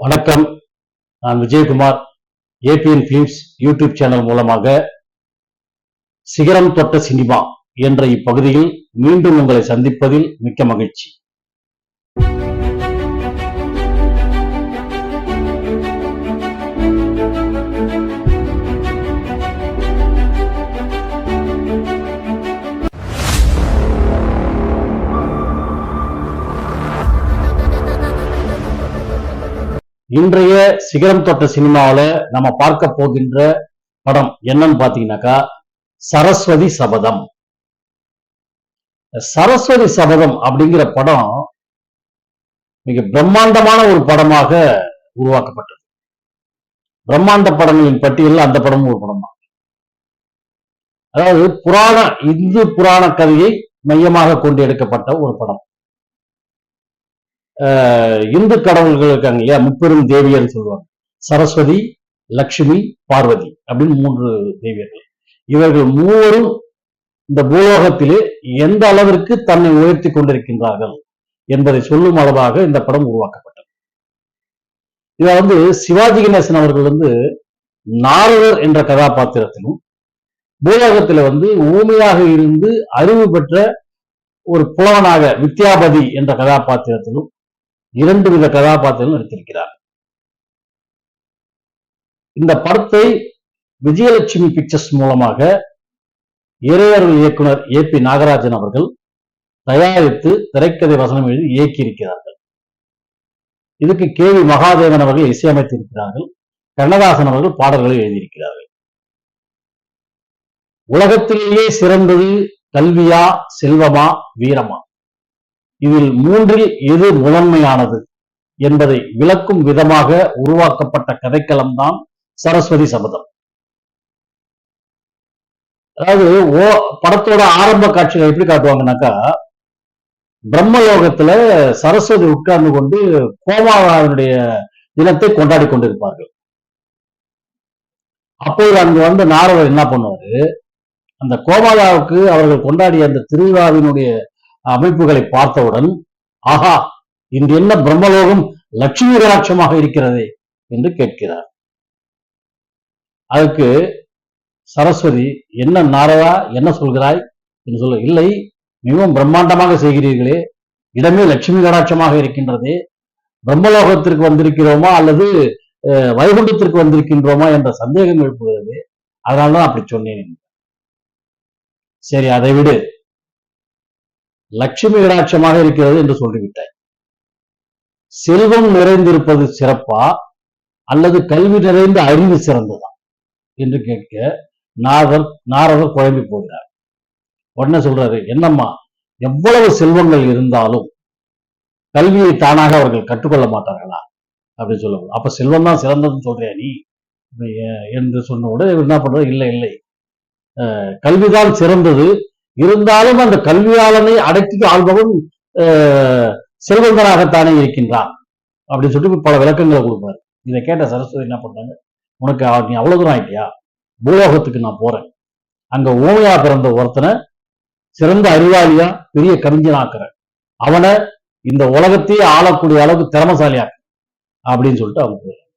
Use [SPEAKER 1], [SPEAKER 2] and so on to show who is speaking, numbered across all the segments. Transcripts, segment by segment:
[SPEAKER 1] வணக்கம். நான் Vijayakumar. ABN films YouTube channel மூலமாக சிகரம் தொட்ட சினிமா என்ற இப்பகுதியில் மீண்டும் உங்களை சந்திப்பதில் மிக்க மகிழ்ச்சி. இன்றைய சிகரம் தொட்ட சினிமாவில நம்ம பார்க்க போகின்ற படம் என்னன்னு பாத்தீங்கன்னாக்கா சரஸ்வதி சபதம். சரஸ்வதி சபதம் அப்படிங்கிற படம் மிக பிரம்மாண்டமான ஒரு படமாக உருவாக்கப்பட்டது. பிரம்மாண்ட படங்களின் பட்டியலில் அந்த படமும் ஒரு படம் தான். அதாவது இந்து புராண கதையை மையமாக கொண்டு எடுக்கப்பட்ட ஒரு படம். இந்து கடவுள்கள் இருக்காங்க இல்லையா, முப்பெரும் தேவியர் சொல்லுவாங்க. சரஸ்வதி, லட்சுமி, பார்வதி அப்படின்னு 3 தேவியர்கள். இவர்கள் மூவரும் இந்த பூலோகத்திலே எந்த அளவிற்கு தன்னை உயர்த்தி கொண்டிருக்கின்றார்கள் என்பதை சொல்லும் அளவாக இந்த படம் உருவாக்கப்பட்டது. இத சிவாஜி கணேசன் அவர்கள் நாரதர் என்ற கதாபாத்திரத்திலும், பூலோகத்துல ஊமையாக இருந்து அறிவு பெற்ற ஒரு புலவனாக வித்யாபதி என்ற கதாபாத்திரத்திலும் 2 வித கதாபாத்திரங்கள் நடித்திருக்கிறார். இந்த படத்தை விஜயலட்சுமி பிக்சர்ஸ் மூலமாக இறையருள் இயக்குனர் ஏபி நாகராஜன் அவர்கள் தயாரித்து திரைக்கதை வசனம் எழுதி இயக்கியிருக்கிறார்கள். இதுக்கு கேவி மகாதேவன் அவர்கள் இசையமைத்திருக்கிறார்கள். கண்ணதாசன் அவர்கள் பாடல்களை எழுதியிருக்கிறார்கள். உலகத்திலேயே சிறந்தது கல்வியா, செல்வமா, வீரமா, இதில் 3இல் எது முதன்மையானது என்பதை விளக்கும் விதமாக உருவாக்கப்பட்ட கதைக்களம் தான் சரஸ்வதி சபதம். அதாவது படத்தோட ஆரம்ப காட்சிகள் எப்படி காட்டுவாங்கன்னாக்கா, பிரம்மலோகத்துல சரஸ்வதி உட்கார்ந்து கொண்டு கோமாவினுடைய தினத்தை கொண்டாடி கொண்டிருப்பார்கள். அப்போது அங்கு நாரதர் என்ன பண்ணுவாரு, அந்த கோமாதாவுக்கு அவர்கள் கொண்டாடிய அந்த திருவிழாவினுடைய அமைப்புகளை பார்த்தவுடன், ஆஹா, இன்று என்ன பிரம்மலோகம் லட்சுமி கடாட்சமாக இருக்கிறதே என்று கேட்கிறார். அதுக்கு சரஸ்வதி, என்ன நாரதா, என்ன சொல்கிறாய் என்று சொல்ல, இல்லை, மிகவும் பிரம்மாண்டமாக செய்கிறீர்களே, இடமே லட்சுமி கடாட்சமாக இருக்கின்றதே, பிரம்மலோகத்திற்கு வந்திருக்கிறோமா அல்லது வைகுண்டத்திற்கு வந்திருக்கின்றோமா என்ற சந்தேகம் எழுப்புகிறது. அதனால்தான் அப்படி சொன்னேன். சரி, அதை விடு, லட்சுமி கடாட்சமாக இருக்கிறது என்று சொல்லிவிட்டாய். செல்வம் நிறைந்திருப்பது சிறப்பா அல்லது கல்வி நிறைந்த அறிவு சிறந்ததா என்று கேட்க நாரதர் குழம்பி போகிறார். உடனே சொல்றாரு, என்னம்மா, எவ்வளவு செல்வங்கள் இருந்தாலும் கல்வியை தானாக அவர்கள் கற்றுக்கொள்ள மாட்டார்களா அப்படின்னு சொல்லுவாங்க. அப்ப செல்வம் தான் சிறந்ததுன்னு சொல்றியா நீ என்று சொன்ன உடனே என்ன பண்றது, இல்லை இல்லை, கல்விதான் சிறந்தது, இருந்தாலும் அந்த கல்வியாளனை அடக்கி ஆள்பவன் செல்வந்தனாகத்தானே இருக்கின்றான் அப்படின்னு சொல்லிட்டு பல விளக்கங்களை கொடுப்பாரு. இதை கேட்ட சரஸ்வதி என்ன பண்றாங்க, உனக்கு நீ அவ்வளவு தூரம் ஆயிட்டியா, பூலோகத்துக்கு நான் போறேன், அங்க ஊமையா பிறந்த ஒருத்தனை சிறந்த அறிவாளியா பெரிய கவிஞனாக்குறேன், அவனை இந்த உலகத்தையே ஆளக்கூடிய அளவுக்கு திறமசாலியாக்க அப்படின்னு சொல்லிட்டு அவங்க போறாங்க.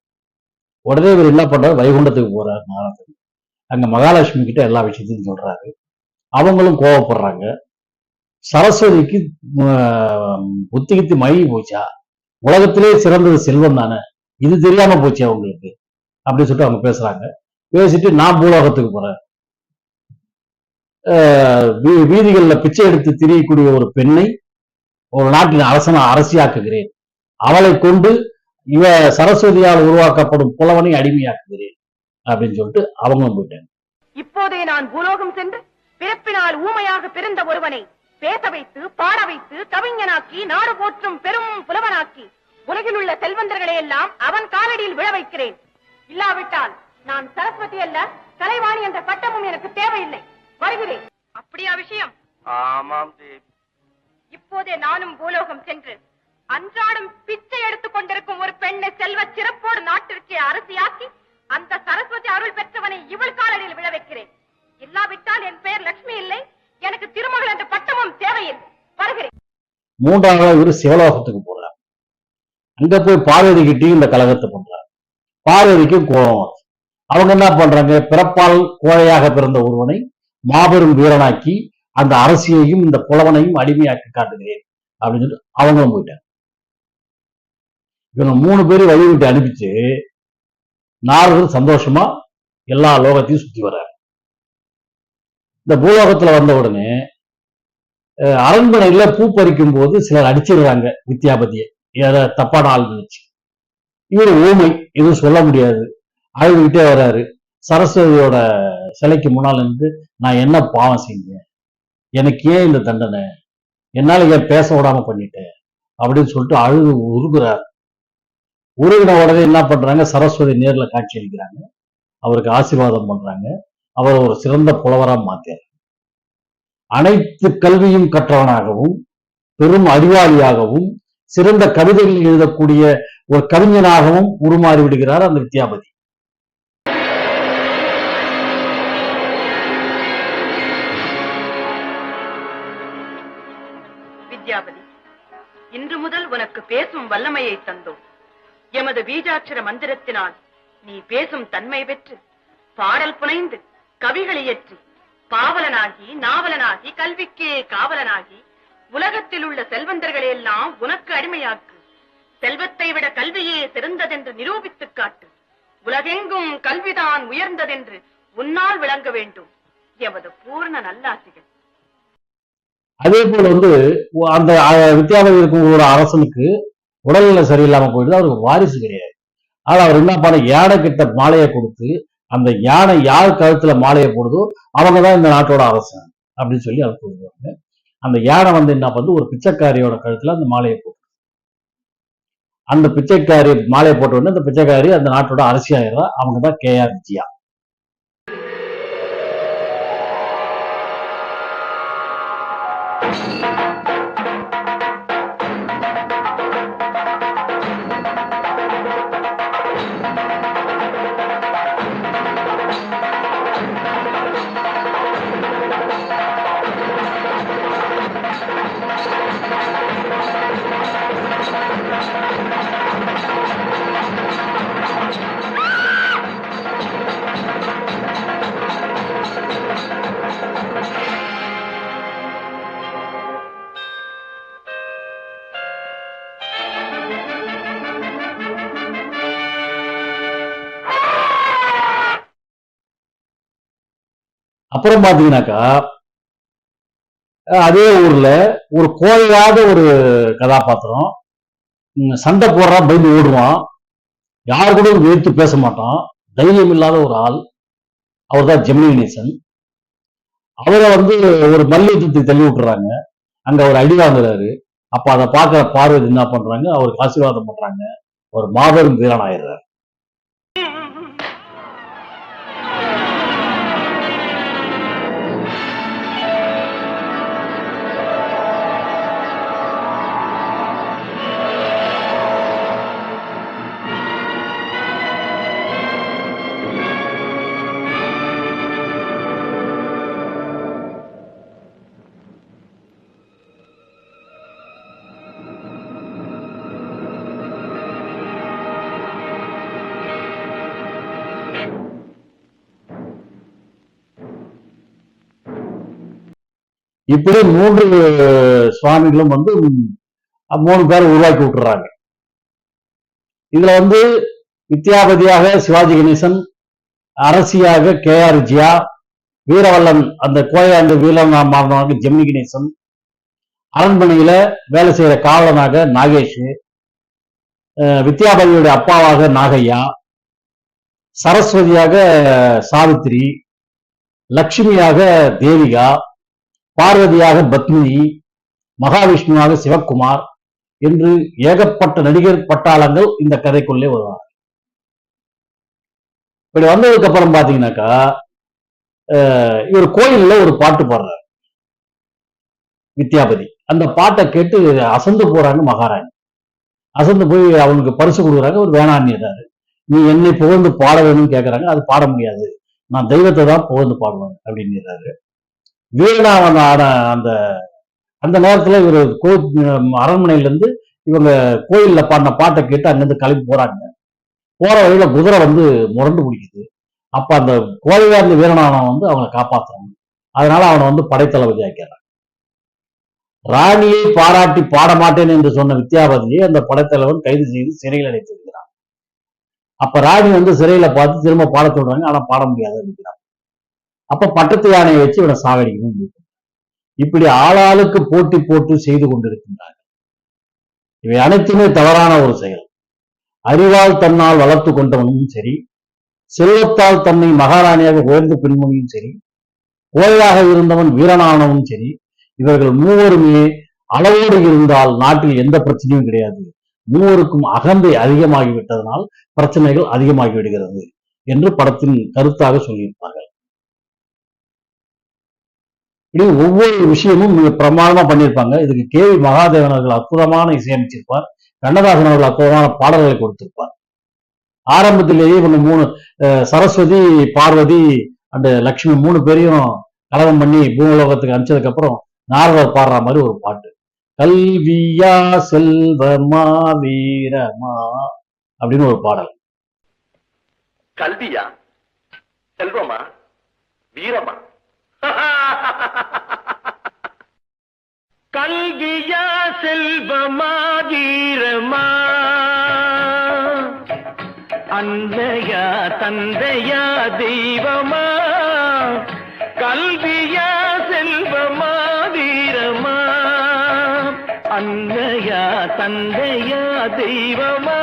[SPEAKER 1] உடனே இவர் என்ன பண்றாரு, வைகுண்டத்துக்கு போறாரு நாரதன். அங்க மகாலட்சுமி கிட்ட எல்லா விஷயத்தையும் சொல்றாரு. அவங்களும் கோவப்படுறாங்க. சரஸ்வதிக்கு புத்திகித்து மயங்கி போச்சா, உலகத்திலே சிறந்தது செல்வம் தானே, இது தெரியாம போச்சு அவங்களுக்கு அப்படின்னு சொல்லிட்டு அவங்க பேசுறாங்க. பேசிட்டு, நான் பூலோகத்துக்கு போறேன், வீதிகள்ல பிச்சை எடுத்து திரியக்கூடிய ஒரு பெண்ணை ஒரு நாட்டின் அரசியாக்குகிறேன், அவளை கொண்டு இவ சரஸ்வதியால் உருவாக்கப்படும் புலவனை அடிமையாக்குகிறேன் அப்படின்னு சொல்லிட்டு அவங்களும் போயிட்டாங்க.
[SPEAKER 2] இப்போதே நான் பூலோகம் சென்று பிறப்பினால் ஊமையாக பிறந்த ஒருவனை பேச வைத்து, பாட வைத்து, கவிஞனாக்கி, நாடு போற்றும் பெரும் புலவனாக்கி, உலகில் உள்ள செல்வந்தர்களை எல்லாம் அவன் காலடியில் விழ வைக்கிறேன். இல்லாவிட்டால் நான் சரஸ்வதி அல்ல, கலைவாணி என்ற பட்டமும் எனக்கு தேவையில்லை. வருகிறேன். அப்படியா விஷயம்?
[SPEAKER 3] ஆமாம் தேவி.
[SPEAKER 2] இப்போதே நானும் பூலோகம் சென்று அன்றாடம் பிச்சை எடுத்துக் கொண்டிருக்கும் ஒரு பெண்ணை செல்வ சிறப்போடு நாட்டிற்கு அரசியாக்கி, அந்த சரஸ்வதி அருள் பெற்றவனை இவள் காலடியில் விழ வைக்கிறேன். இல்லாவிட்டால் என் பெயர் லட்சுமி இல்லை, எனக்கு திருமகள் என்ற பட்டமும் தேவையில்லை. வருகிறேன்.
[SPEAKER 1] 3ஆவது சிவலோகத்துக்கு போறார். அங்க போய் பார்வதி கிட்டையும் இந்த கலகத்தை பண்றாங்க. பார்வதிக்கும் கோபம் வருது. அவங்க என்ன பண்றாங்க, பிறப்பால் கோழையாக பிறந்த ஒருவனை மாபெரும் வீரனாக்கி அந்த அரசியையும் இந்த புலவனையும் அடிமையாக்கி காட்டுகிறேன் அப்படின்னு சொல்லிட்டு அவங்களும் போயிட்டாங்க. இவங்க 3 பேரும் வழி விட்டு அனுப்பிச்சு நாரதர் சந்தோஷமா எல்லா லோகத்தையும் சுத்தி வர்றாரு. இந்த பூலோகத்துல வந்த உடனே அரண்மனையில பூ பறிக்கும் போது சிலர் அடிச்சிடுறாங்க வித்யாபதியை, தப்பான ஆள் நினைச்சு. இவர் ஊமை, எதுவும் சொல்ல முடியாது, அழுதுகிட்டே வர்றாரு. சரஸ்வதியோட சிலைக்கு முன்னால் இருந்து, நான் என்ன பாவம் செஞ்சேன், எனக்கு ஏன் இந்த தண்டனை, என்னால ஏன் பேச விடாம பண்ணிட்டேன் அப்படின்னு சொல்லிட்டு அழுது உருகுறாரு. உருகின உடனே என்ன பண்றாங்க, சரஸ்வதி நேர்ல காட்சி அளிக்கிறாங்க, அவருக்கு ஆசீர்வாதம் பண்றாங்க, அவர் ஒரு சிறந்த புலவரா மாத்திறார். அனைத்து கல்வியும் கற்றவனாகவும் பெரும் அறிவாளியாகவும் சிறந்த கவிதைகள் எழுதக்கூடிய ஒரு கவிஞனாகவும் உருமாறி விடுகிறார் அந்த வித்யாபதி.
[SPEAKER 2] வித்யாபதி, இன்று முதல் உனக்கு பேசும் வல்லமையை தந்தோம். எமது பீஜாட்சர மந்திரத்தினால் நீ பேசும் தன்மை பெற்று பாடல் புனைந்து கவிகளை இயற்றி பாவலனாகி நாவலனாகி கல்விக்கே காவலனாகி உலகத்தில் உள்ள செல்வந்தர்களை எல்லாம் உனக்கு அடிமையாக்கு. செல்வத்தை விட கல்வியே சிறந்ததென்று நிரூபித்துக் காட்டு. உலகெங்கும் கல்விதான் உயர்ந்ததென்று உன்னால் விளங்க வேண்டும். எமது பூர்ண நல்லாசிகள்.
[SPEAKER 1] அதே போல அந்த வித்யாபதி இருக்கும் ஒரு அரசனுக்கு உடல்நிலை சரியில்லாம போயிடுது, அவருக்கு வாரிசு கிடையாது. ஆனா அவர் என்ன பண்ண, யானை கிட்ட மாலையை கொடுத்து, அந்த யானை யார் கழுத்துல மாலையை போடுதோ அவங்கதான் இந்த நாட்டோட அரசன் அப்படின்னு சொல்லி அவர் சொல்லுவாங்க. அந்த யானை என்ன பண்ணுது, ஒரு பிச்சைக்காரியோட கழுத்துல அந்த மாலையை போட்டு, அந்த பிச்சைக்காரி மாலையை போட்ட உடனே அந்த பிச்சைக்காரி அந்த நாட்டோட அரசியாயிரா. அவங்கதான் கேஆர் விஜயா. அப்புறம் பாத்தீங்கன்னாக்கா அதே ஊர்ல ஒரு கோழையாத ஒரு கதாபாத்திரம், சண்டை போடுறான், பயந்து ஓடுவான், யாரு கூட எதிர்த்து பேச மாட்டான், தைரியம் இல்லாத ஒரு ஆள், அவர் தான் ஜெமினி கணேசன். அவரை ஒரு மல்யுத்தத்தை தள்ளி விட்டுறாங்க, அங்க அவர் அடி வாங்குறாரு. அப்ப அதை பார்க்கிற பார்வதி என்ன பண்றாங்க, அவருக்கு ஆசீர்வாதம் பண்றாங்க, ஒரு மாபெரும் வீரன் ஆயிடுறாரு. இப்படி 3 சுவாமிகளும் 3 பேரை உருவாக்கி விட்டுறாங்க. இதுல வித்யாபதியாக சிவாஜி கணேசன், அரசியாக கேஆர் விஜயா, வீரவல்லன் அந்த கோயாண்டு வீரன் மாறினவங்க ஜெமினி கணேசன், அரண்மனையில வேலை செய்யற காவலனாக நாகேஷ், வித்யாபதியுடைய அப்பாவாக நாகையா, சரஸ்வதியாக சாவித்திரி, லட்சுமியாக தேவிகா, பார்வதியாக பத்மினி, மகாவிஷ்ணுவாக சிவக்குமார் என்று ஏகப்பட்ட நடிகர் பட்டாளங்கள் இந்த கதைக்குள்ளே வருவாங்க. இப்படி வந்ததுக்கு அப்புறம் பாத்தீங்கன்னாக்கா இவர் கோயில்ல ஒரு பாட்டு பாடுறாரு வித்யாபதி. அந்த பாட்டை கேட்டு அசந்து போறாங்க மகாராணி. அசந்து போய் அவனுக்கு பரிசு கொடுக்குறாங்க. ஒரு வேணான்னிடுறாரு. நீ என்னை புகழ்ந்து பாட வேணும்னு கேட்கறாங்க. அது பாட முடியாது, நான் தெய்வத்தை தான் புகழ்ந்து பாடுவேன் அப்படின்னு வீரனாவன் ஆன அந்த நேரத்துல இவர் அரண்மனையில இருந்து இவங்க கோயில்ல பாடின பாட்டை கேட்டு அங்கிருந்து கிளம்பி போறாங்க. போற வழியில குதிரை வந்து முரண்டு பிடிக்குது. அப்ப அந்த கோழையார்ந்த வீரனானவன் வந்து அவனை காப்பாத்துறான். அதனால அவனை வந்து படைத்தளபதி ஆக்கிறான். ராணியை பாராட்டி பாட மாட்டேன் என்று சொன்ன வித்யாபதியை அந்த படைத்தலைவன் கைது செய்து சிறையில் அடைத்திருக்கிறான். அப்ப ராணி வந்து சிறையில பார்த்து திரும்ப பாட சொல்றாங்க, ஆனா பாட முடியாத இருக்கிறான். அப்ப பட்டத்து யானையை வச்சு இவனை சாகடிக்கணும். இப்படி ஆளாளுக்கு போட்டி போட்டு செய்து கொண்டிருக்கின்றார்கள். இவை அனைத்துமே தவறான ஒரு செயல். அறிவால் தன்னால் வளர்த்து கொண்டவனும் சரி, செல்வத்தால் தன்னை மகாராணியாக உயர்ந்த பெண்மணியும் சரி, கோழையாக இருந்தவன் வீரனானவனும் சரி, இவர்கள் மூவருமே அளவோடு இருந்தால் நாட்டில் எந்த பிரச்சனையும் கிடையாது. மூவருக்கும் அகந்தை அதிகமாகிவிட்டதனால் பிரச்சனைகள் அதிகமாகி விடுகிறது என்று படத்தின் கருத்தாக சொல்லியிருப்பார்கள். இப்படி ஒவ்வொரு விஷயமும் மிக பிரமாதமா பண்ணியிருப்பாங்க. இதுக்கு கேவி மகாதேவன் அவர்கள் அற்புதமான இசையமைச்சிருப்பார். கண்ணதாசன் அவர்கள் அற்புதமான பாடல்களை கொடுத்திருப்பார். ஆரம்பத்திலேயே இவங்க மூணு சரஸ்வதி, பார்வதி அண்ட் லட்சுமி மூணு பேரையும் கலகம் பண்ணி பூலோகத்துக்கு அனுப்பிச்சதுக்கு அப்புறம் நாரதர் பாடுற மாதிரி ஒரு பாட்டு, கல்வியா செல்வமா வீரமா அப்படின்னு ஒரு பாடல்.
[SPEAKER 3] கல்வியா செல்வமா வீரமா? கல்வியா செல்வமா வீரமா, அன்னையா தந்தையா தெய்வமா, கல்வியா செல்வமா வீரமா, அன்னையா தந்தையா தெய்வமா,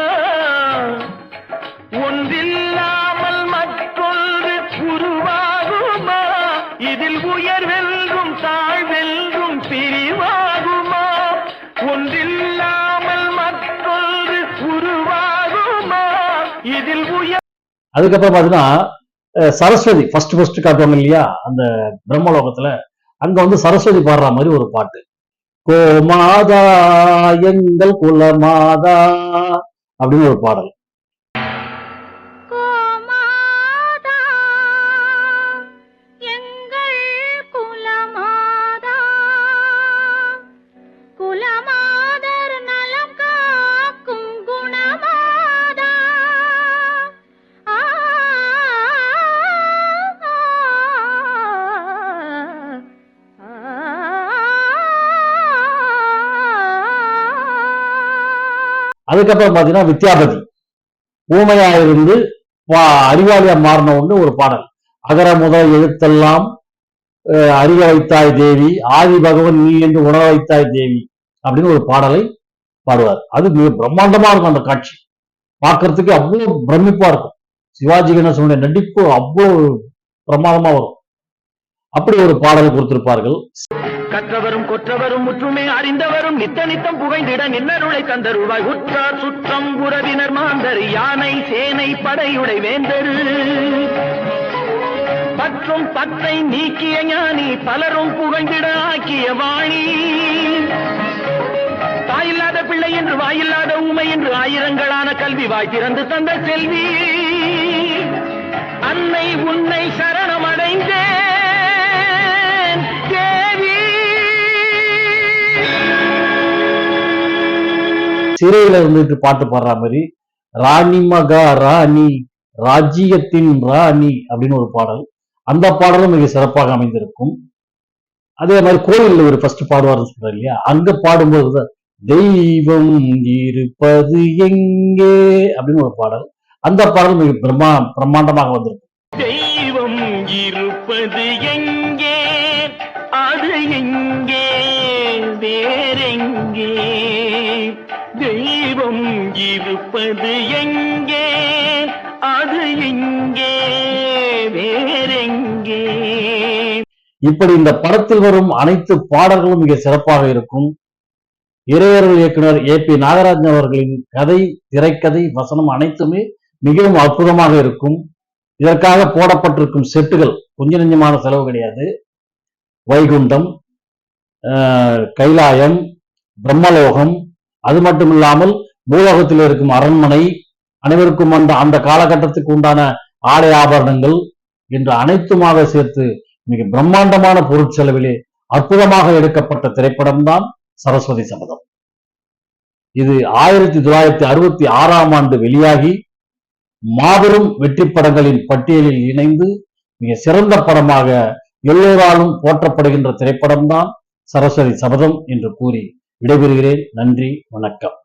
[SPEAKER 3] ஒன்றில்லாமல் மற்றொன்று உருவாகுமா, இதில் உயர்வென்றும் தாழ்வென்றும் பிரிவாகுமா, ஒன்றில்லாமல் மற்றொன்று உருவாகுமா, இதில் உயர்.
[SPEAKER 1] அதுக்கப்புறம் பாத்தீங்கன்னா சரஸ்வதி ஃபர்ஸ்ட் காட்டுவாங்க இல்லையா அந்த பிரம்மலோகத்துல, அங்க வந்து சரஸ்வதி பாடுற மாதிரி ஒரு பாட்டு, கோமாதா எங்கள் குலமாதா அப்படின்னு ஒரு பாடல். அதுக்கப்புறம் பாத்தீங்கன்னா வித்யாபதி ஊமையா இருந்து அறிவாளியா மாறின ஒன்று ஒரு பாடல், அகர முதல் எழுத்தெல்லாம் அறிய வைத்தாய் தேவி, ஆதி பகவன் நீ என்று உணர வைத்தாய் தேவி அப்படின்னு ஒரு பாடலை பாடுவார். அது மிக பிரம்மாண்டமா இருக்கும். அந்த காட்சி பார்க்கறதுக்கு அவ்வளவு பிரமிப்பா இருக்கும். சிவாஜி கணேசனுடைய நடிப்பு அவ்வளவு பிரமாதமா வரும். அப்படி ஒரு பாடல் கொடுத்திருப்பார்கள்.
[SPEAKER 3] கற்றவரும் கொற்றவரும் முற்றுமே அறிந்தவரும் நித்த நித்தம் புகைந்திட நின்னருளை தந்தருவாய், உற்றார் சுற்றம் உறவினர் மாந்தர் யானை சேனை படையுடை வேந்தரு, பற்றும் பற்றை நீக்கிய ஞானி பலரும் புகழ்ந்திட ஆக்கிய வாணி, தாயில்லாத பிள்ளை என்று வாயில்லாத ஊமை என்று ஆயிரங்களான கல்வி வாய் திறந்து தந்த செல்வி, அன்னை உன்னை சரணமடைந்தேன் தேவி.
[SPEAKER 1] சிறையில இருந்துட்டு பாட்டு பாடுற மாதிரி ராணி மகா ராணி ராஜ்யத்தின் ராணி அப்படின்னு ஒரு பாடல், அந்த பாடலும் மிக சிறப்பாக அமைந்திருக்கும். அதே மாதிரி கோயில்ல ஒரு ஃபர்ஸ்ட் பாடுவார்னு சொல்றாரு இல்லையா, அங்க பாடும்போது தெய்வம் இருப்பது எங்கே அப்படின்னு ஒரு பாடல், அந்த பாடல் மிக பிரம்மாண்டமாக வந்திருக்கும்.
[SPEAKER 3] தெய்வம் இருப்பது எங்கே, அது எங்கே வேறெங்கே, தெய்வம் இருப்பது எங்கே, அது எங்கே வேறெங்கே.
[SPEAKER 1] இப்படி இந்த படத்தில் வரும் அனைத்து பாடல்களும் மிக சிறப்பாக இருக்கும். இறையருள் இயக்குனர் ஏ பி நாகராஜன் அவர்களின் கதை, திரைக்கதை, வசனம் அனைத்துமே மிகவும் அற்புதமாக இருக்கும். இதற்காக போடப்பட்டிருக்கும் செட்டுகள் கொஞ்ச நெஞ்சமான செலவு கிடையாது. வைகுண்டம், கைலாயம், பிரம்மலோகம், அது மட்டும் இல்லாமல் பூலோகத்தில் இருக்கும் அரண்மனை, அனைவருக்கும் அந்த காலகட்டத்துக்கு உண்டான ஆடை ஆபரணங்கள் என்று அனைத்துமாக சேர்த்து மிக பிரம்மாண்டமான பொருட்செலவிலே அற்புதமாக எடுக்கப்பட்ட திரைப்படம் தான் சரஸ்வதி சபதம். இது 1966ஆம் ஆண்டு வெளியாகி மாபெரும் வெற்றி படங்களின் பட்டியலில் இணைந்து மிக சிறந்த படமாக எல்லோராலும் போற்றப்படுகின்ற திரைப்படம்தான் சரஸ்வதி சபதம் என்று கூறி விடைபெறுகிறேன். நன்றி, வணக்கம்.